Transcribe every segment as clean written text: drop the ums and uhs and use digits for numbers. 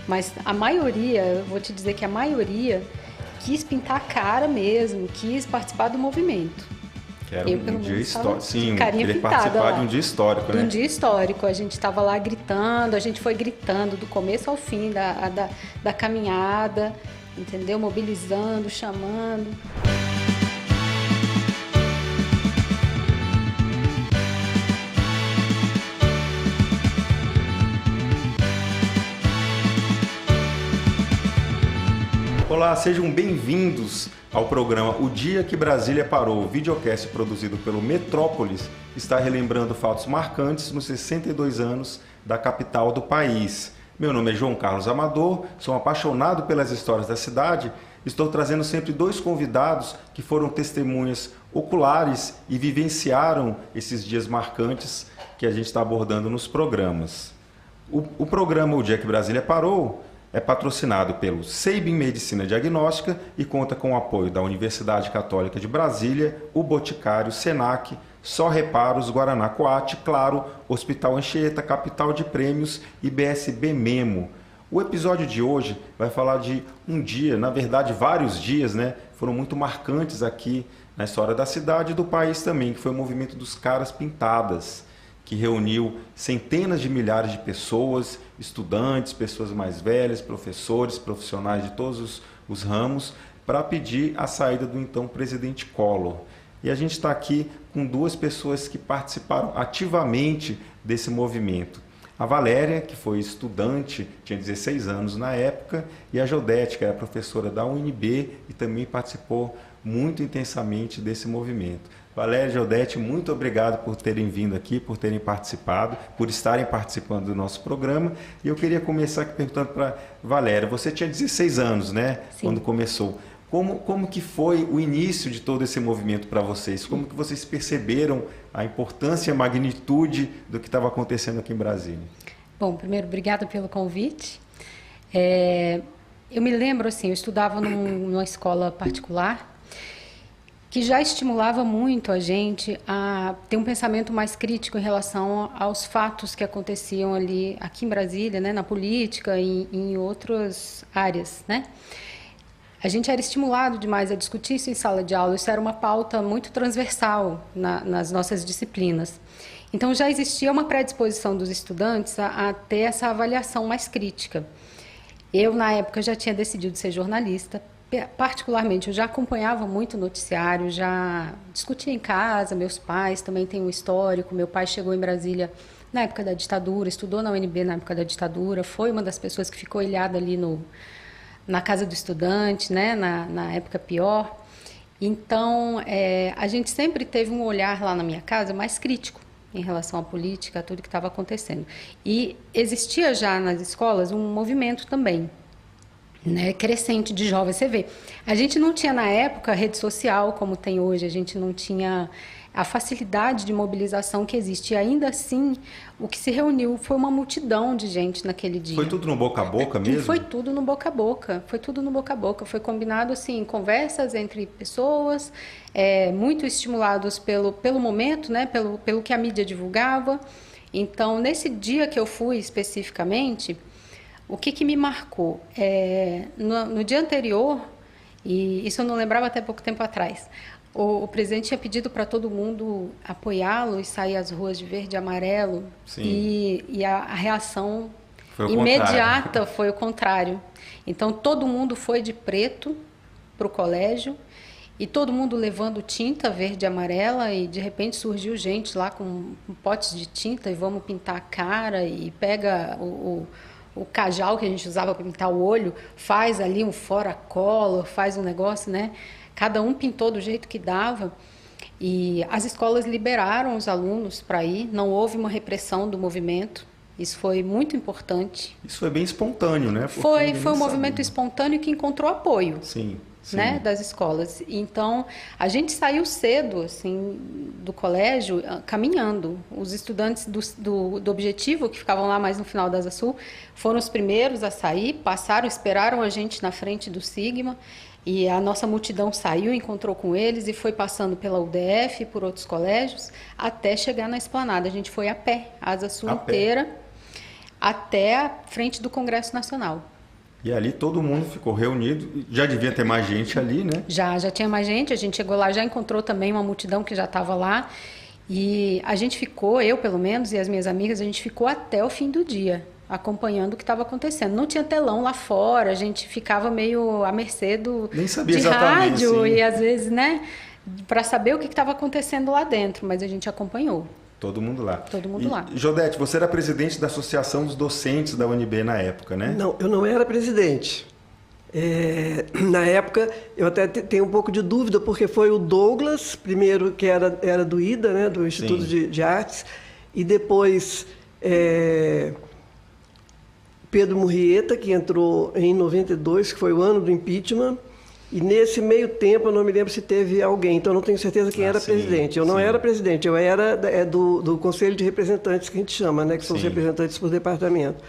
Mas a maioria, eu vou te dizer que a maioria quis pintar a cara mesmo, quis participar do movimento. Que era um dia histórico. Sim, queria participar de um dia histórico, né? De um dia histórico. A gente estava lá gritando, a gente foi gritando do começo ao fim da caminhada, entendeu? Mobilizando, chamando. Olá, sejam bem-vindos ao programa O Dia que Brasília Parou. O videocast produzido pelo Metrópolis está relembrando fatos marcantes nos 62 anos da capital do país. Meu nome é João Carlos Amador, sou um apaixonado pelas histórias da cidade. Estou trazendo sempre dois convidados que foram testemunhas oculares e vivenciaram esses dias marcantes que a gente está abordando nos programas. O programa O Dia que Brasília Parou é patrocinado pelo Seibin Medicina Diagnóstica e conta com o apoio da Universidade Católica de Brasília, o Boticário, Senac, Só Reparos, Guaraná Coate, Claro, Hospital Anchieta, Capital de Prêmios e BSB Memo. O episódio de hoje vai falar de um dia, na verdade vários dias, né? Foram muito marcantes aqui na história da cidade e do país também, que foi o movimento dos Caras Pintadas, que reuniu centenas de milhares de pessoas, estudantes, pessoas mais velhas, professores, profissionais de todos os ramos, para pedir a saída do então presidente Collor. E a gente está aqui com duas pessoas que participaram ativamente desse movimento. A Valéria, que foi estudante, tinha 16 anos na época, e a Jodete, que era professora da UNB e também participou muito intensamente desse movimento. Valéria e Jodete, muito obrigado por terem vindo aqui, por terem participado, por estarem participando do nosso programa. E eu queria começar aqui perguntando para Valéria, você tinha 16 anos, né? Sim. Quando começou. Como que foi o início de todo esse movimento para vocês? Como que vocês perceberam a importância e a magnitude do que estava acontecendo aqui em Brasília? Bom, primeiro, obrigada pelo convite. Eu me lembro, assim, eu estudava numa escola particular, que já estimulava muito a gente a ter um pensamento mais crítico em relação aos fatos que aconteciam ali, aqui em Brasília, né, na política e em outras áreas, né? A gente era estimulado demais a discutir isso em sala de aula, isso era uma pauta muito transversal nas nossas disciplinas. Então já existia uma predisposição dos estudantes a ter essa avaliação mais crítica. Eu, na época, já tinha decidido ser jornalista. Particularmente, eu já acompanhava muito noticiário, já discutia em casa, meus pais também têm um histórico. Meu pai chegou em Brasília na época da ditadura, estudou na UNB na época da ditadura, foi uma das pessoas que ficou ilhada ali na casa do estudante, né, na época pior. Então, a gente sempre teve um olhar lá na minha casa mais crítico em relação à política, a tudo que estava acontecendo. E existia já nas escolas um movimento também, né, crescente de jovens. Você vê, a gente não tinha na época rede social como tem hoje, a gente não tinha a facilidade de mobilização que existe. E ainda assim, o que se reuniu foi uma multidão de gente naquele dia. Foi tudo no boca a boca mesmo? Foi tudo no boca a boca, foi tudo no boca a boca. Foi combinado, assim, conversas entre pessoas, muito estimulados pelo momento, né, pelo que a mídia divulgava. Então, nesse dia que eu fui especificamente, o que me marcou? No dia anterior, e isso eu não lembrava até pouco tempo atrás, o presidente tinha pedido para todo mundo apoiá-lo e sair às ruas de verde e amarelo. Sim. E a reação foi imediata foi o contrário. Então, todo mundo foi de preto para o colégio e todo mundo levando tinta verde e amarela, e de repente surgiu gente lá com potes de tinta e vamos pintar a cara, e pega o cajal que a gente usava para pintar o olho, faz ali um fora-cola, faz um negócio, né? Cada um pintou do jeito que dava, e as escolas liberaram os alunos para ir, não houve uma repressão do movimento, isso foi muito importante. Isso foi bem espontâneo, né? Foi um movimento espontâneo que encontrou apoio. Sim. Né, das escolas. Então, a gente saiu cedo, assim, do colégio, caminhando. Os estudantes do Objetivo, que ficavam lá mais no final da Asa Sul, foram os primeiros a sair, passaram, esperaram a gente na frente do Sigma, e a nossa multidão saiu, encontrou com eles e foi passando pela UDF e por outros colégios, até chegar na Esplanada. A gente foi a pé, a Asa Sul inteira, até a frente do Congresso Nacional. E ali todo mundo ficou reunido. Já devia ter mais gente ali, né? Já tinha mais gente. A gente chegou lá, já encontrou também uma multidão que já estava lá. E a gente ficou, eu pelo menos, e as minhas amigas, a gente ficou até o fim do dia, acompanhando o que estava acontecendo. Não tinha telão lá fora, a gente ficava meio à mercê Nem sabia de exatamente, rádio sim. e às vezes, né, para saber o que estava acontecendo lá dentro, mas a gente acompanhou. Todo mundo lá. Todo mundo lá. Jodete, você era presidente da Associação dos Docentes da UNB na época, né? Não, eu não era presidente. Na época, eu até tenho um pouco de dúvida, porque foi o Douglas, primeiro, que era do IDA, né, do Instituto de Artes, e depois Pedro Murrieta, que entrou em 92, que foi o ano do impeachment, e nesse meio tempo eu não me lembro se teve alguém, então eu não tenho certeza quem era presidente. Eu não era presidente, eu era do Conselho de Representantes, que a gente chama, né, que são os representantes por departamento.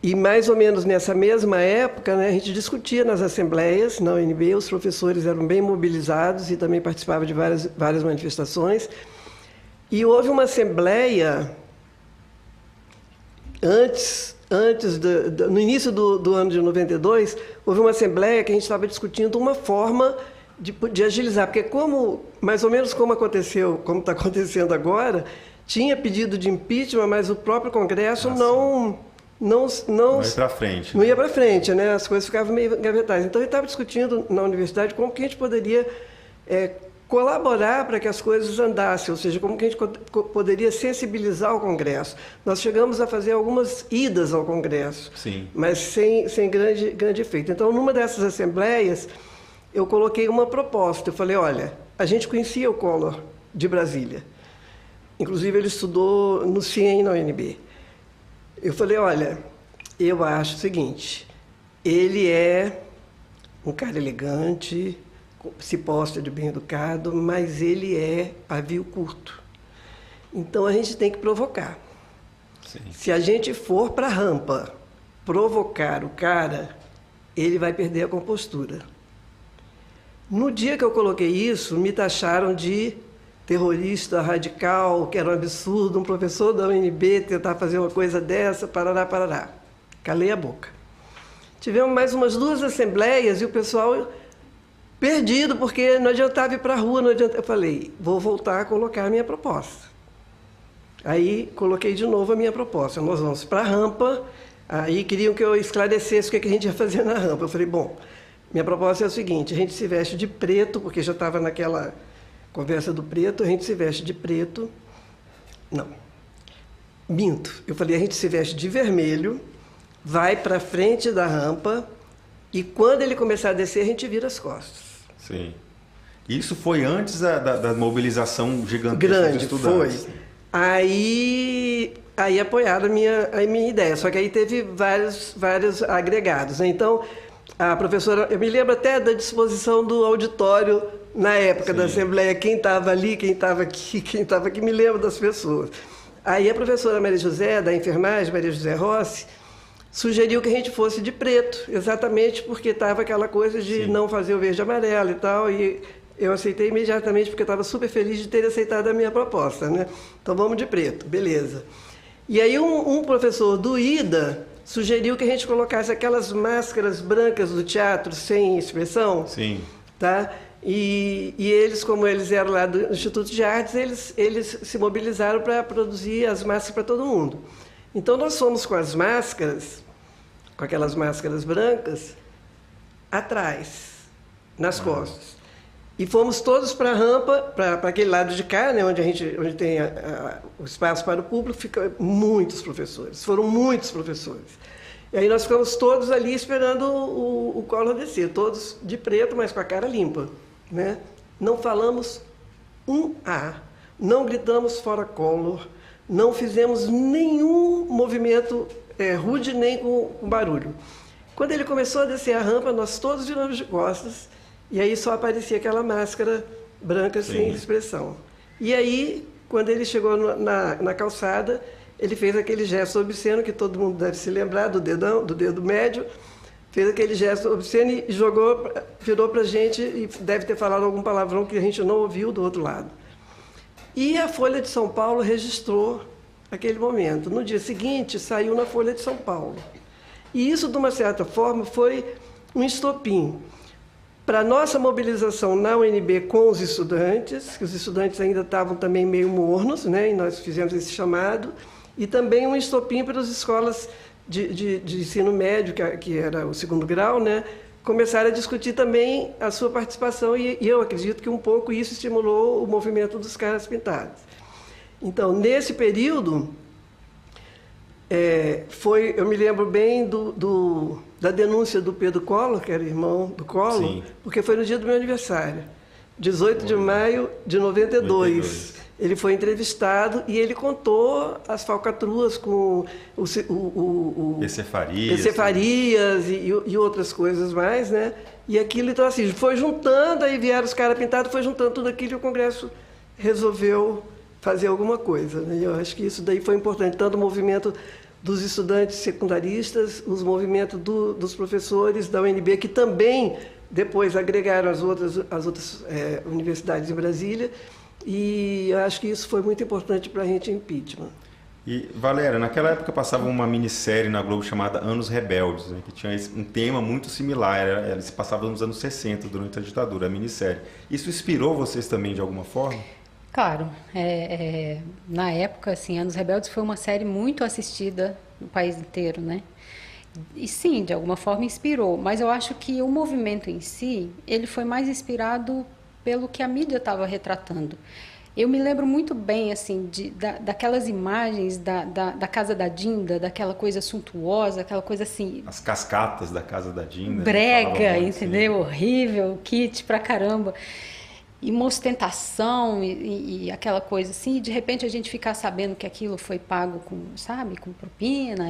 E mais ou menos nessa mesma época, né, a gente discutia nas assembleias, na UNB, os professores eram bem mobilizados e também participavam de várias manifestações. E houve uma assembleia no início do ano de 92, houve uma assembleia que a gente estava discutindo uma forma de agilizar, porque mais ou menos como aconteceu, como está acontecendo agora, tinha pedido de impeachment, mas o próprio Congresso não ia para frente. Não ia para frente, né? As coisas ficavam meio engavetadas. Então, ele estava discutindo na universidade como que a gente poderia colaborar para que as coisas andassem, ou seja, como que a gente poderia sensibilizar o Congresso. Nós chegamos a fazer algumas idas ao Congresso, mas sem grande efeito. Então, numa dessas assembleias, eu coloquei uma proposta. Eu falei, olha, a gente conhecia o Collor de Brasília. Inclusive, ele estudou no CIEM, na UNB. Eu falei, olha, eu acho o seguinte, ele é um cara elegante, se posta de bem educado, mas ele é pavio curto. Então, a gente tem que provocar. Se a gente for para a rampa provocar o cara, ele vai perder a compostura. No dia que eu coloquei isso, me taxaram de terrorista radical, que era um absurdo, um professor da UNB tentar fazer uma coisa dessa, parará. Calei a boca. Tivemos mais umas 2 assembleias e o pessoal perdido, porque não adiantava ir para a rua, não adiantava. Eu falei, vou voltar a colocar a minha proposta. Aí, coloquei de novo a minha proposta. Nós vamos para a rampa, aí queriam que eu esclarecesse o que a gente ia fazer na rampa. Eu falei, bom, minha proposta é o seguinte, a gente se veste de preto, porque já estava naquela conversa do preto, a gente se veste de preto. Não, minto. Eu falei, a gente se veste de vermelho, vai para frente da rampa e quando ele começar a descer, a gente vira as costas. Sim. Isso foi antes da mobilização gigantesca de estudantes. Foi. Aí apoiaram a minha ideia, só que aí teve vários agregados, né? Então, a professora, eu me lembro até da disposição do auditório na época da Assembleia, quem estava ali, quem estava aqui, me lembro das pessoas. Aí a professora Maria José, da enfermagem, Maria José Rossi, sugeriu que a gente fosse de preto, exatamente porque estava aquela coisa de não fazer o verde e amarelo e tal, e eu aceitei imediatamente porque estava super feliz de ter aceitado a minha proposta, né? Então vamos de preto, beleza. E aí um professor do IDA sugeriu que a gente colocasse aquelas máscaras brancas do teatro sem expressão. Sim. Tá? E eles, como eles eram lá do Instituto de Artes, eles se mobilizaram para produzir as máscaras para todo mundo. Então, nós fomos com as máscaras, com aquelas máscaras brancas, atrás, nas costas. E fomos todos para a rampa, para aquele lado de cá, né, onde tem o espaço para o público, ficam muitos professores, foram muitos professores. E aí nós ficamos todos ali esperando o Collor descer, todos de preto, mas com a cara limpa, né? Não falamos um A, não gritamos fora Collor, não fizemos nenhum movimento rude nem com barulho. Quando ele começou a descer a rampa, nós todos viramos de costas, e aí só aparecia aquela máscara branca sem expressão. E aí, quando ele chegou na calçada, ele fez aquele gesto obsceno, que todo mundo deve se lembrar, do dedo médio, fez aquele gesto obsceno e virou para a gente, e deve ter falado algum palavrão que a gente não ouviu do outro lado. E a Folha de São Paulo registrou aquele momento. No dia seguinte, saiu na Folha de São Paulo. E isso, de uma certa forma, foi um estopim para a nossa mobilização na UNB com os estudantes, que os estudantes ainda estavam também meio mornos, né? E nós fizemos esse chamado, e também um estopim para as escolas de ensino médio, que era o segundo grau, né? Começaram a discutir também a sua participação, e eu acredito que um pouco isso estimulou o movimento dos caras pintados. Então, nesse período, eu me lembro bem da denúncia do Pedro Collor, que era irmão do Collor, sim, porque foi no dia do meu aniversário, 18 de maio de 92. Ele foi entrevistado e ele contou as falcatruas com Farias e outras coisas mais, né? E aquilo, então, assim, foi juntando, aí vieram os caras pintados, foi juntando tudo aquilo e o Congresso resolveu fazer alguma coisa, né? Eu acho que isso daí foi importante, tanto o movimento dos estudantes secundaristas, os movimentos dos professores da UNB, que também depois agregaram as outras universidades em Brasília, e eu acho que isso foi muito importante para a gente em impeachment. E, Valéria, naquela época passava uma minissérie na Globo chamada Anos Rebeldes, né, que tinha um tema muito similar, ela se passava nos anos 60, durante a ditadura, a minissérie. Isso inspirou vocês também de alguma forma? Claro, na época, assim, Anos Rebeldes foi uma série muito assistida no país inteiro, né? E sim, de alguma forma inspirou, mas eu acho que o movimento em si, ele foi mais inspirado pelo que a mídia estava retratando. Eu me lembro muito bem, assim, daquelas imagens da casa da Dinda, daquela coisa suntuosa, aquela coisa assim... As cascatas da casa da Dinda. Brega, entendeu? Assim. Horrível, kit pra caramba. E uma ostentação e aquela coisa assim, e de repente a gente ficar sabendo que aquilo foi pago com propina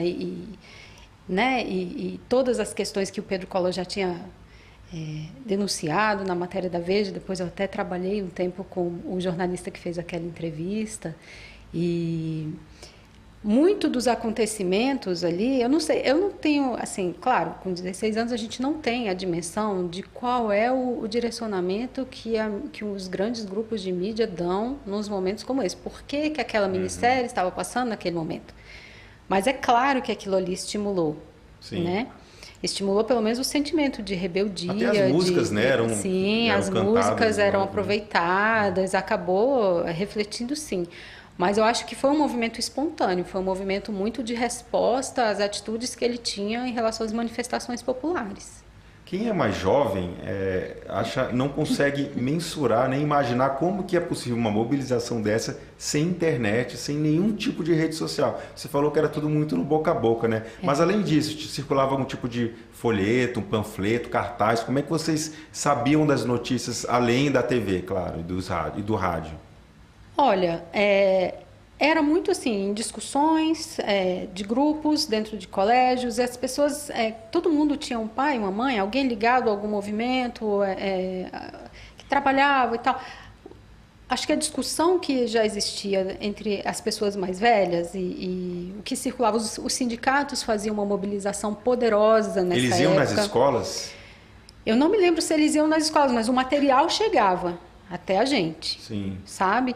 né? E todas as questões que o Pedro Collor já tinha denunciado na matéria da Veja. Depois eu até trabalhei um tempo com o jornalista que fez aquela entrevista, e muito dos acontecimentos ali, eu não tenho, assim, claro, com 16 anos a gente não tem a dimensão de qual é o direcionamento que os grandes grupos de mídia dão nos momentos como esse. Por que aquela minissérie estava passando naquele momento? Mas é claro que aquilo ali estimulou, sim, né? Estimulou pelo menos o sentimento de rebeldia. Até as músicas, né? Sim, as músicas eram aproveitadas, acabou refletindo, sim. Mas eu acho que foi um movimento espontâneo, foi um movimento muito de resposta às atitudes que ele tinha em relação às manifestações populares. Quem é mais jovem não consegue mensurar nem imaginar como que é possível uma mobilização dessa sem internet, sem nenhum tipo de rede social. Você falou que era tudo muito no boca a boca, né? Mas além disso, circulava algum tipo de folheto, um panfleto, cartaz? Como é que vocês sabiam das notícias além da TV, claro, e do rádio? Olha, era muito assim, discussões de grupos dentro de colégios, e as pessoas, todo mundo tinha um pai, uma mãe, alguém ligado a algum movimento, que trabalhava e tal. Acho que a discussão que já existia entre as pessoas mais velhas e o que circulava, os sindicatos faziam uma mobilização poderosa nessa época. Eles iam nas escolas? Eu não me lembro se eles iam nas escolas, mas o material chegava até a gente, sim, sabe?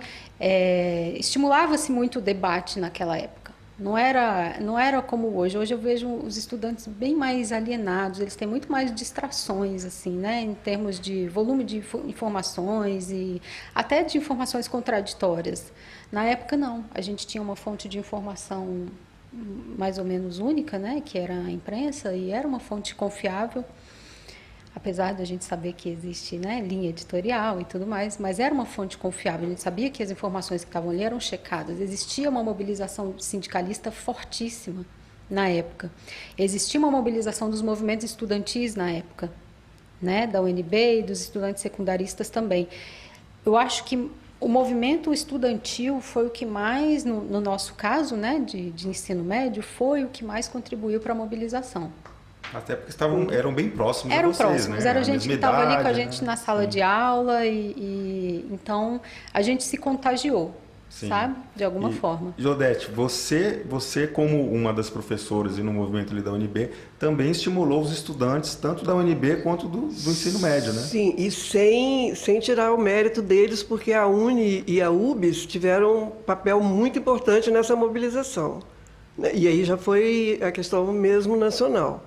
Estimulava-se muito o debate naquela época. Não era como hoje. Hoje eu vejo os estudantes bem mais alienados, eles têm muito mais distrações, assim, né? Em termos de volume de informações e até de informações contraditórias. Na época, não. A gente tinha uma fonte de informação mais ou menos única, né? Que era a imprensa, e era uma fonte confiável. Apesar de a gente saber que existe, né, linha editorial e tudo mais, mas era uma fonte confiável. A gente sabia que as informações que estavam ali eram checadas. Existia uma mobilização sindicalista fortíssima na época. Existia uma mobilização dos movimentos estudantis na época, né, da UNB e dos estudantes secundaristas também. Eu acho que o movimento estudantil foi o que mais, no nosso caso, né, de ensino médio, foi o que mais contribuiu para a mobilização. Até porque eram bem próximos eram de vocês, próximos, né? Era a gente que estava ali com a gente, né, na sala de aula, e então a gente se contagiou, sim, sabe? De alguma forma. Jodete, você como uma das professoras e no movimento ali da UNB, também estimulou os estudantes, tanto da UNB quanto do ensino médio, né? Sim, e sem tirar o mérito deles, porque a UNE e a UBS tiveram um papel muito importante nessa mobilização. E aí já foi a questão mesmo nacional.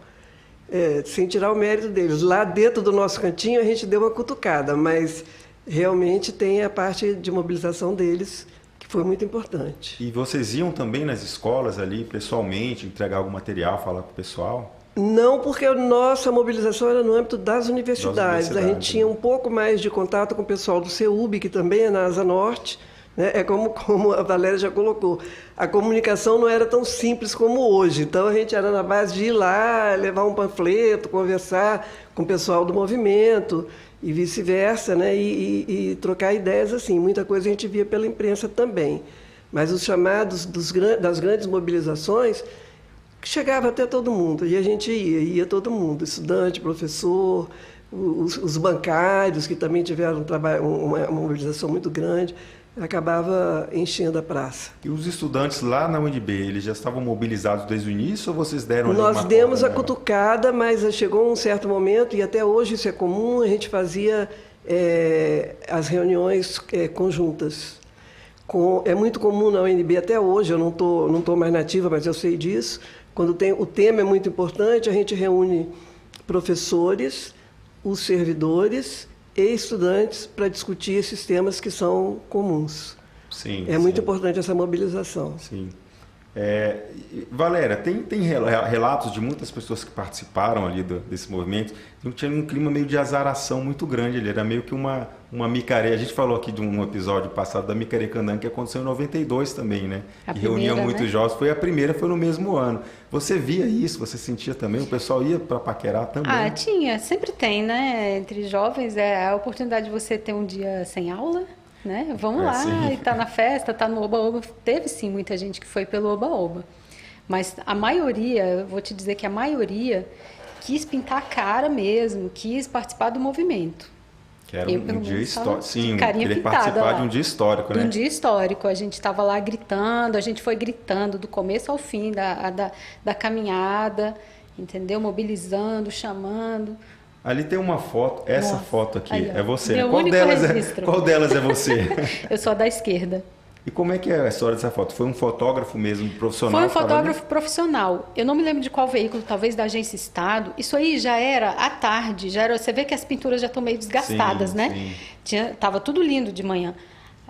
Sem tirar o mérito deles. Lá dentro do nosso cantinho a gente deu uma cutucada, mas realmente tem a parte de mobilização deles, que foi muito importante. E vocês iam também nas escolas ali, pessoalmente, entregar algum material, falar com o pessoal? Não, porque a nossa mobilização era no âmbito das universidades. A gente tinha um pouco mais de contato com o pessoal do CEUB, que também é na Asa Norte. Né? É como a Valéria já colocou. A comunicação não era tão simples como hoje. Então, a gente era na base de ir lá, levar um panfleto, conversar com o pessoal do movimento e vice-versa, né? E trocar ideias assim. Muita coisa a gente via pela imprensa também. Mas os chamados das grandes mobilizações chegava até todo mundo. E a gente ia todo mundo. Estudante, professor, os bancários, que também tiveram uma mobilização muito grande. Acabava enchendo a praça. E os estudantes lá na UNB, eles já estavam mobilizados desde o início ou vocês deram ali Nós demos a cutucada, mas chegou um certo momento, e até hoje isso é comum, a gente fazia as reuniões conjuntas. É muito comum na UNB até hoje, eu não tô mais nativa, mas eu sei disso. Quando o tema é muito importante, a gente reúne professores, os servidores e estudantes para discutir esses temas que são comuns. Sim, muito importante essa mobilização. Sim. Valéria, tem relatos de muitas pessoas que participaram ali desse movimento, que tinha um clima meio de azaração muito grande, ele era meio que uma micaré. A gente falou aqui de um episódio passado da Micaré Candanga, que aconteceu em 92 também, né? Que reunia muitos jovens, foi no mesmo ano. Você via isso, você sentia também? O pessoal ia para paquerar também? Tinha, sempre tem, né? Entre jovens, a oportunidade de você ter um dia sem aula, né? Vamos lá, sim. E tá na festa, tá no Oba-Oba. Teve sim muita gente que foi pelo Oba-Oba. Mas a maioria, eu vou te dizer que a maioria quis pintar a cara mesmo, quis participar do movimento. Que era um dia histórico. Sim, queria participar de um dia histórico, né? De um dia histórico. A gente estava lá gritando, a gente foi gritando do começo ao fim da caminhada, entendeu? Mobilizando, chamando. Ali tem uma foto, foto aqui aí, é você. Meu Qual único registro. Qual delas é você? Eu sou a da esquerda. E como é que é a história dessa foto? Foi um fotógrafo mesmo, profissional? Foi um fotógrafo profissional. Eu não me lembro de qual veículo, talvez da Agência Estado. Isso aí já era à tarde, você vê que as pinturas já estão meio desgastadas, né? Tava tudo lindo de manhã.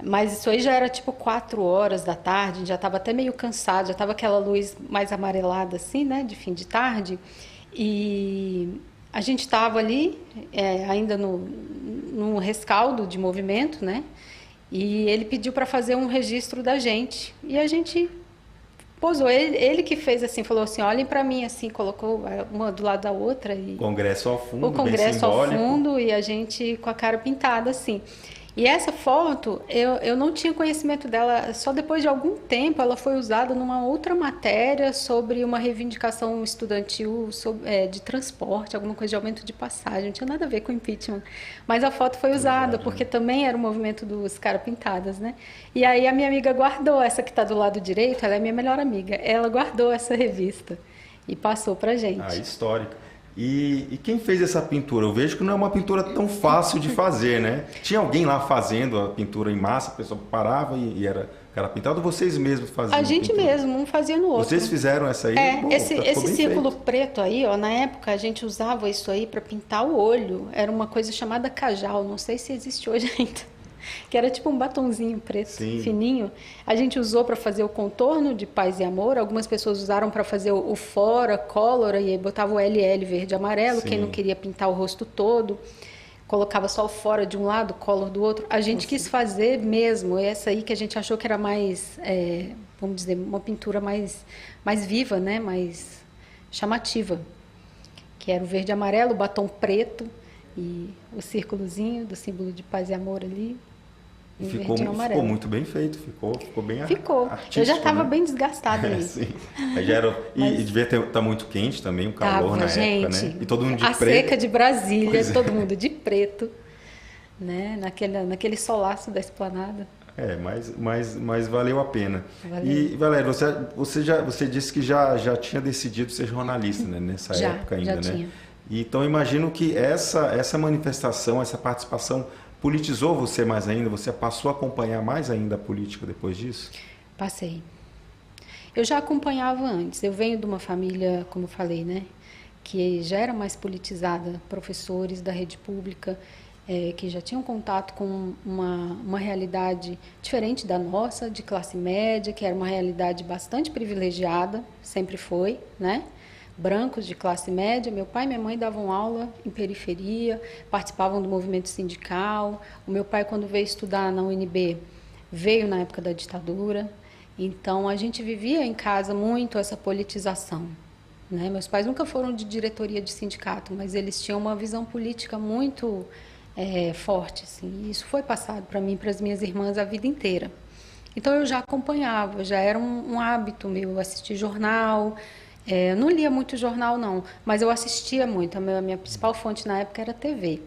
Mas isso aí já era tipo 4 horas da tarde, já estava até meio cansado, já estava aquela luz mais amarelada assim, né? De fim de tarde. E a gente estava ali, ainda no rescaldo de movimento, né? E ele pediu para fazer um registro da gente. E a gente posou. Ele que fez assim, falou assim, olhem para mim, assim, colocou uma do lado da outra. E Congresso ao fundo, o Congresso ao fundo e a gente com a cara pintada, assim. E essa foto, eu não tinha conhecimento dela, só depois de algum tempo ela foi usada numa outra matéria sobre uma reivindicação estudantil de transporte, alguma coisa de aumento de passagem, não tinha nada a ver com impeachment. Mas a foto foi usada, porque também era o movimento dos caras pintadas, né? E aí a minha amiga guardou, essa que está do lado direito, ela é minha melhor amiga, ela guardou essa revista e passou pra gente. Histórica. E quem fez essa pintura? Eu vejo que não é uma pintura tão fácil de fazer, né? Tinha alguém lá fazendo a pintura em massa, a pessoa parava e era pintado, ou vocês mesmos faziam? A gente mesmo, um fazia no outro. Vocês fizeram essa aí? Esse círculo preto aí, na época a gente usava isso aí para pintar o olho. Era uma coisa chamada cajal, não sei se existe hoje ainda. Que era tipo um batonzinho preto, fininho. A gente usou para fazer o contorno de Paz e Amor. Algumas pessoas usaram para fazer o fora, color, e aí botava o LL verde e amarelo. Quem não queria pintar o rosto todo, colocava só o fora de um lado, color do outro. A gente quis fazer mesmo essa aí que a gente achou que era mais, vamos dizer, uma pintura mais viva, né? Mais chamativa. Que era o verde e amarelo, o batom preto e o círculozinho do símbolo de Paz e Amor ali. Ficou muito bem feito, ficou bem artístico. Eu já estava bem desgastada ali. Sim. E devia estar muito quente também, o calor na época, né? E todo mundo de preto. A seca de Brasília, todo mundo de preto, né? Naquele solaço da esplanada. Mas valeu a pena. E, Valéria, você disse que já tinha decidido ser jornalista, né? Nessa época ainda, né? Tinha. Então, imagino que essa manifestação, essa participação politizou você mais ainda? Você passou a acompanhar mais ainda a política depois disso? Passei. Eu já acompanhava antes. Eu venho de uma família, como eu falei, né, que já era mais politizada, professores da rede pública, que já tinham contato com uma realidade diferente da nossa, de classe média, que era uma realidade bastante privilegiada, sempre foi, né? Brancos de classe média. Meu pai e minha mãe davam aula em periferia, participavam do movimento sindical. O meu pai, quando veio estudar na UNB, veio na época da ditadura. Então, a gente vivia em casa muito essa politização, né? Meus pais nunca foram de diretoria de sindicato, mas eles tinham uma visão política muito forte, assim. E isso foi passado para mim e para as minhas irmãs a vida inteira. Então, eu já acompanhava, já era um hábito meu assistir jornal. Eu não lia muito jornal, não, mas eu assistia muito. A minha principal fonte na época era TV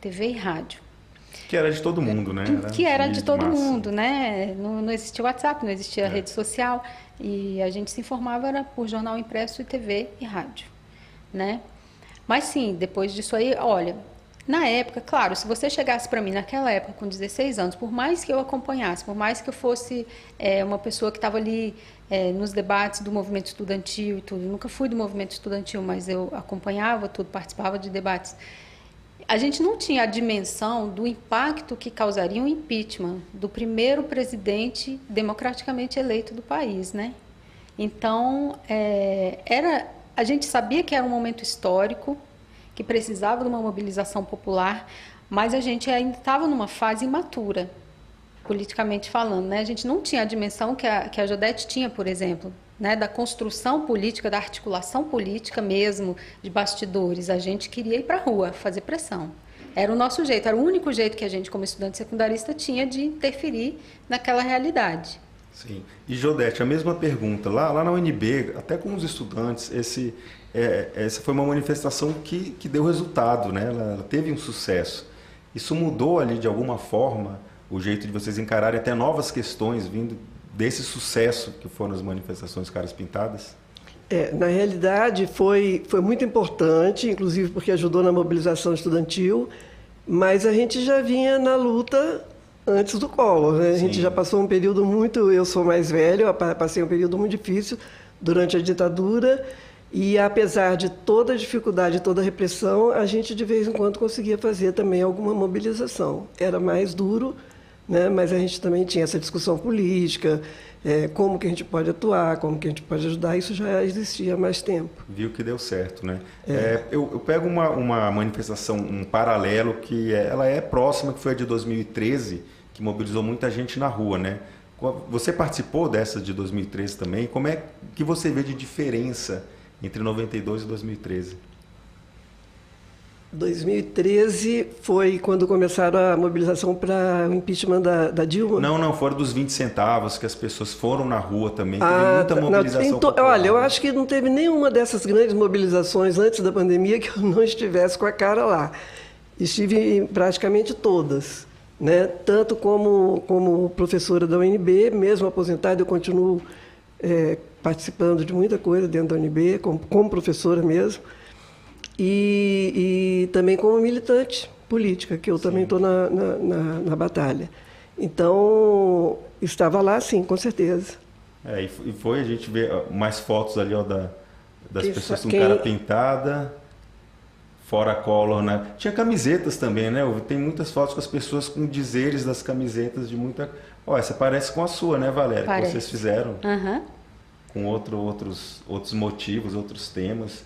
e rádio. Que era de todo mundo, né? Que era de todo mundo, né? Não existia WhatsApp, não existia rede social. E a gente se informava era por jornal impresso e TV e rádio, né? Mas sim, depois disso aí, olha, na época, claro, se você chegasse para mim naquela época com 16 anos, por mais que eu acompanhasse, por mais que eu fosse uma pessoa que estava ali nos debates do movimento estudantil e tudo, eu nunca fui do movimento estudantil, mas eu acompanhava tudo, participava de debates. A gente não tinha a dimensão do impacto que causaria o impeachment do primeiro presidente democraticamente eleito do país, né? Então, a gente sabia que era um momento histórico, que precisava de uma mobilização popular, mas a gente ainda estava numa fase imatura, politicamente falando, né? A gente não tinha a dimensão que a Jodete tinha, por exemplo, né? Da construção política, da articulação política mesmo, de bastidores. A gente queria ir para a rua, fazer pressão. Era o nosso jeito, era o único jeito que a gente, como estudante secundarista, tinha de interferir naquela realidade. Sim. E, Jodete, a mesma pergunta. Lá na UNB, até com os estudantes, essa foi uma manifestação que deu resultado, né? Ela teve um sucesso. Isso mudou ali, de alguma forma, o jeito de vocês encararem até novas questões vindo desse sucesso que foram as manifestações Caras Pintadas? Na realidade, foi muito importante, inclusive porque ajudou na mobilização estudantil, mas a gente já vinha na luta antes do Collor, né? A gente já passou um período muito... Eu sou mais velho, eu passei um período muito difícil durante a ditadura e, apesar de toda a dificuldade, toda a repressão, a gente, de vez em quando, conseguia fazer também alguma mobilização. Era mais duro, né? Mas a gente também tinha essa discussão política, como que a gente pode atuar, como que a gente pode ajudar, isso já existia há mais tempo. Viu que deu certo, né? Eu pego uma manifestação, um paralelo, que ela é próxima, que foi a de 2013, que mobilizou muita gente na rua, né? Você participou dessa de 2013 também? Como é que você vê de diferença entre 92 e 2013? 2013 foi quando começaram a mobilização para o impeachment da Dilma? Não, foram dos 20 centavos que as pessoas foram na rua também. Teve muita mobilização. Olha, eu acho que não teve nenhuma dessas grandes mobilizações antes da pandemia que eu não estivesse com a cara lá. Estive em praticamente todas, né? Tanto como professora da UNB, mesmo aposentada, eu continuo participando de muita coisa dentro da UNB, como professora mesmo. E também como militante política, que eu também estou na batalha. Então, estava lá, sim, com certeza. E foi, a gente vê mais fotos ali das pessoas com cara pintada, fora Collor, né? Tinha camisetas também, né? Tem muitas fotos com as pessoas com dizeres das camisetas de muita... essa parece com a sua, né, Valéria? Parece. Que vocês fizeram. Com outros motivos, outros temas.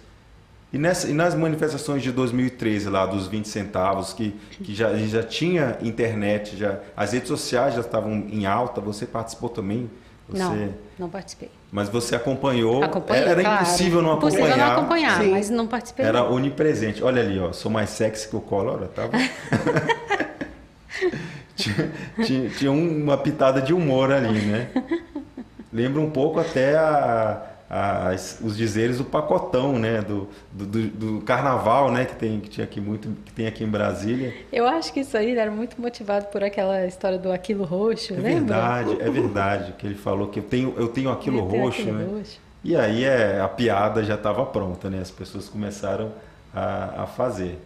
E nas manifestações de 2013, lá dos 20 centavos, que já tinha internet, as redes sociais já estavam em alta, você participou também? Não participei. Mas você acompanhou? Acompanhei, era claro. Impossível não acompanhar. Impossível não acompanhar, mas não participei. Era onipresente. Olha ali, sou mais sexy que o Collor, tava... tinha uma pitada de humor ali, né? Lembra um pouco até os dizeres do pacotão, né? Do carnaval, né? Que tem aqui em Brasília. Eu acho que isso aí era muito motivado por aquela história do Aquilo Roxo, lembra? É verdade, que ele falou que eu tenho aquilo roxo, né? Roxo. E aí a piada já estava pronta, né? As pessoas começaram a fazer.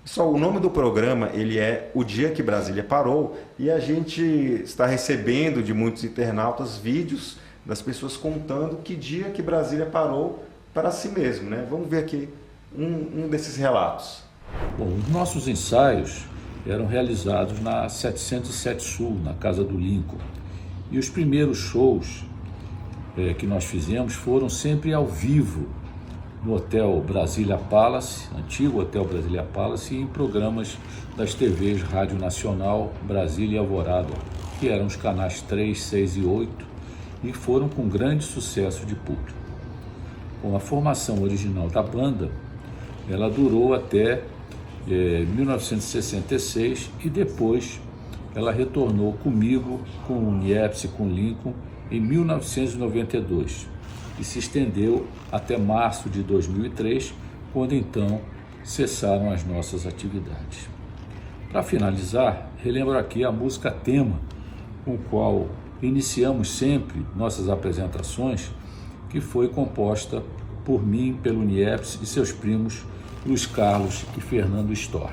Só o nome do programa, ele é O Dia que Brasília Parou, e a gente está recebendo de muitos internautas vídeos das pessoas contando que dia que Brasília parou para si mesmo, né? Vamos ver aqui um desses relatos. Bom, os nossos ensaios eram realizados na 707 Sul, na Casa do Lincoln. E os primeiros shows que nós fizemos foram sempre ao vivo, no Hotel Brasília Palace, antigo Hotel Brasília Palace, e em programas das TVs Rádio Nacional, Brasília e Alvorada, que eram os canais 3, 6 e 8, e foram com grande sucesso de público. Com a formação original da banda, ela durou até 1966 e depois ela retornou comigo, com o Niepce, com o Lincoln, em 1992 e se estendeu até março de 2003, quando então cessaram as nossas atividades. Para finalizar, relembro aqui a música tema, com o qual iniciamos sempre nossas apresentações, que foi composta por mim, pelo Niepce e seus primos Luiz Carlos e Fernando Storr.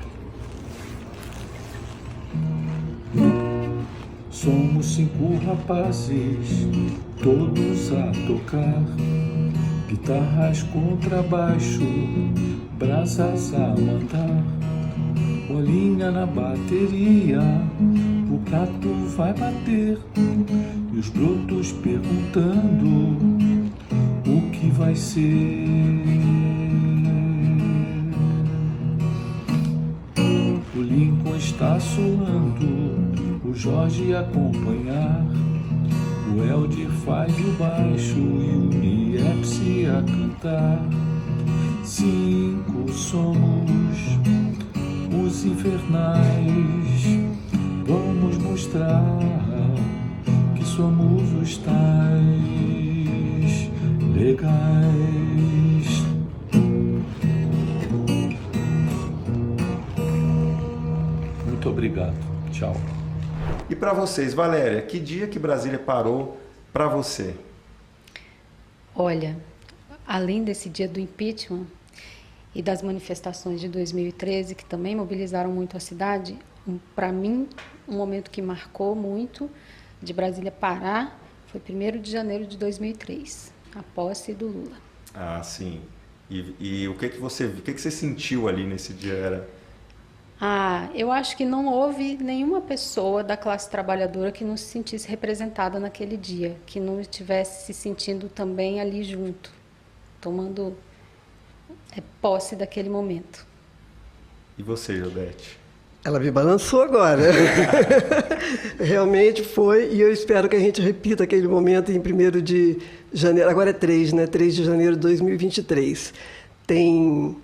Somos 5 rapazes, todos a tocar, guitarras, contrabaixo, brasas a mandar, bolinha na bateria, o prato vai bater, e os brotos perguntando o que vai ser. O Lincoln está soando, o Jorge a acompanhar, o Elde faz o baixo e o Niepce a cantar. 5 somos os infernais, vamos mostrar que somos os tais legais. Muito obrigado. Tchau. E para vocês, Valéria, que dia que Brasília parou para você? Olha, além desse dia do impeachment e das manifestações de 2013, que também mobilizaram muito a cidade, para mim, um momento que marcou muito de Brasília parar foi 1º de janeiro de 2003, a posse do Lula. Ah, sim. E o que você sentiu ali nesse dia? Eu acho que não houve nenhuma pessoa da classe trabalhadora que não se sentisse representada naquele dia, que não estivesse se sentindo também ali junto, tomando posse daquele momento. E você, Jodete? Ela me balançou agora. Realmente foi, e eu espero que a gente repita aquele momento em 1º de janeiro. Agora é 3, né? 3 de janeiro de 2023. Tem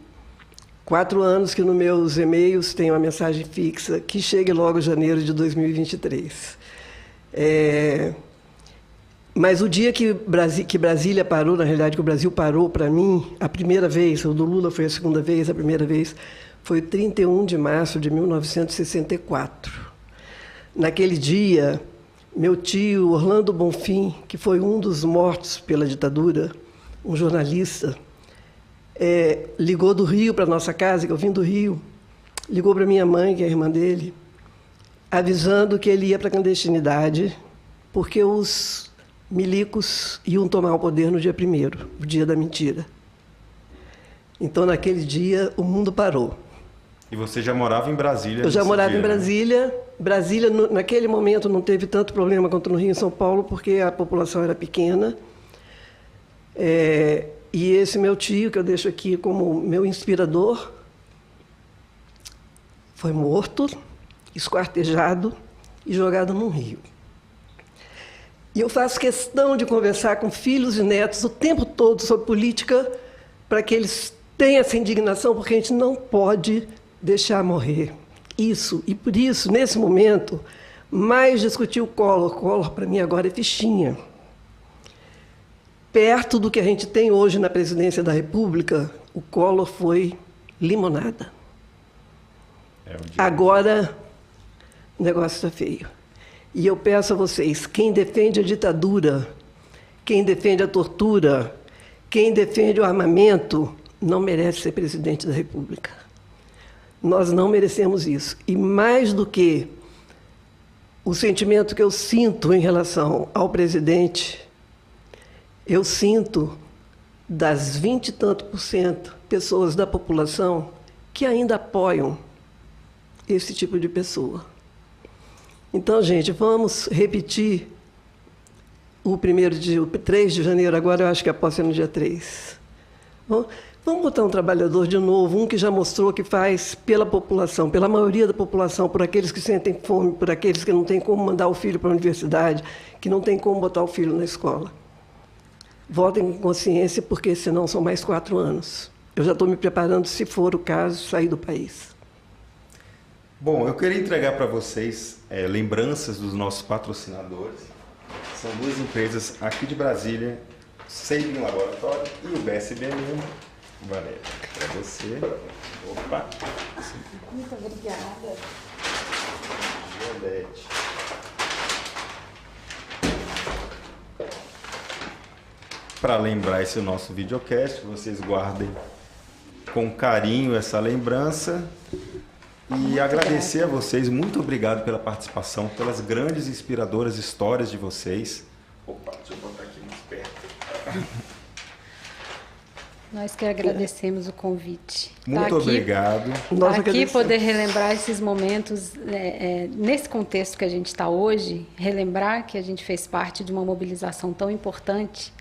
4 anos que nos meus e-mails tem uma mensagem fixa que chegue logo em janeiro de 2023. Mas o dia que Brasília parou, na realidade, que o Brasil parou para mim, a primeira vez, o do Lula foi a segunda vez, a primeira vez foi 31 de março de 1964. Naquele dia, meu tio Orlando Bonfim, que foi um dos mortos pela ditadura, um jornalista, ligou do Rio para a nossa casa, que eu vim do Rio, ligou para minha mãe, que é a irmã dele, avisando que ele ia para a clandestinidade, porque os milicos iam tomar o poder no dia 1º, o dia da mentira. Então, naquele dia, o mundo parou. E você já morava em Brasília? Eu já morava dia, em Brasília. Né? Brasília, naquele momento, não teve tanto problema quanto no Rio e São Paulo, porque a população era pequena. E esse meu tio, que eu deixo aqui como meu inspirador, foi morto, esquartejado e jogado num rio. E eu faço questão de conversar com filhos e netos o tempo todo sobre política, para que eles tenham essa indignação, porque a gente não pode deixar morrer isso. E por isso, nesse momento, mais discutir o Collor. Collor, para mim, agora é fichinha. Perto do que a gente tem hoje na presidência da República, o Collor foi limonada. Agora, o negócio está feio. E eu peço a vocês, quem defende a ditadura, quem defende a tortura, quem defende o armamento, não merece ser presidente da República. Nós não merecemos isso. E mais do que o sentimento que eu sinto em relação ao presidente, eu sinto das 20 e tanto por cento pessoas da população que ainda apoiam esse tipo de pessoa. Então, gente, vamos repetir o 3 de janeiro, agora eu acho que a posse é no dia 3. Vamos botar um trabalhador de novo, um que já mostrou que faz pela população, pela maioria da população, por aqueles que sentem fome, por aqueles que não têm como mandar o filho para a universidade, que não tem como botar o filho na escola. Votem com consciência, porque senão são mais 4 anos. Eu já estou me preparando, se for o caso, sair do país. Bom, eu queria entregar para vocês lembranças dos nossos patrocinadores. São 2 empresas aqui de Brasília, Sabin Laboratório e o BSB mesmo. Valéria, para você. Opa! Muito obrigada. Violete. Para lembrar esse nosso videocast, vocês guardem com carinho essa lembrança. E agradecer a vocês, muito obrigado pela participação, pelas grandes e inspiradoras histórias de vocês. Opa, deixa eu botar aqui mais perto. Nós que agradecemos o convite. Muito obrigado. Nós Aqui poder relembrar esses momentos, nesse contexto que a gente está hoje, relembrar que a gente fez parte de uma mobilização tão importante,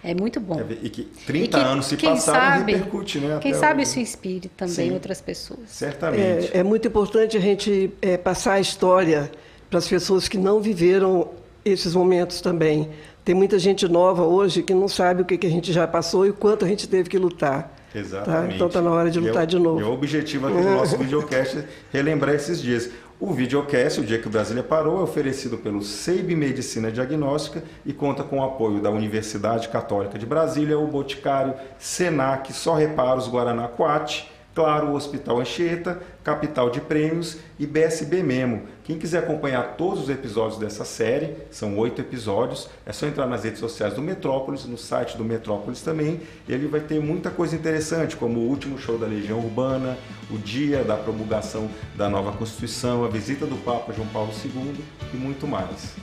é muito bom. E que 30 anos se passaram, repercute, né? Quem sabe isso inspire também outras pessoas. Certamente. É muito importante a gente passar a história para as pessoas que não viveram esses momentos também. Tem muita gente nova hoje que não sabe o que a gente já passou e o quanto a gente teve que lutar. Exatamente. Tá? Então está na hora de lutar de novo. E o objetivo aqui do nosso videocast é relembrar esses dias. O videocast, o Dia que Brasília Parou, é oferecido pelo Sabin Medicina Diagnóstica e conta com o apoio da Universidade Católica de Brasília, o Boticário, Senac, Só Reparos, Guaraná Coate, claro, o Hospital Anchieta, Capital de Prêmios e BSB Memo. Quem quiser acompanhar todos os episódios dessa série, são 8 episódios, é só entrar nas redes sociais do Metrópolis, no site do Metrópolis também, e ele vai ter muita coisa interessante, como o último show da Legião Urbana, o dia da promulgação da nova Constituição, a visita do Papa João Paulo II e muito mais.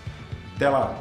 Até lá!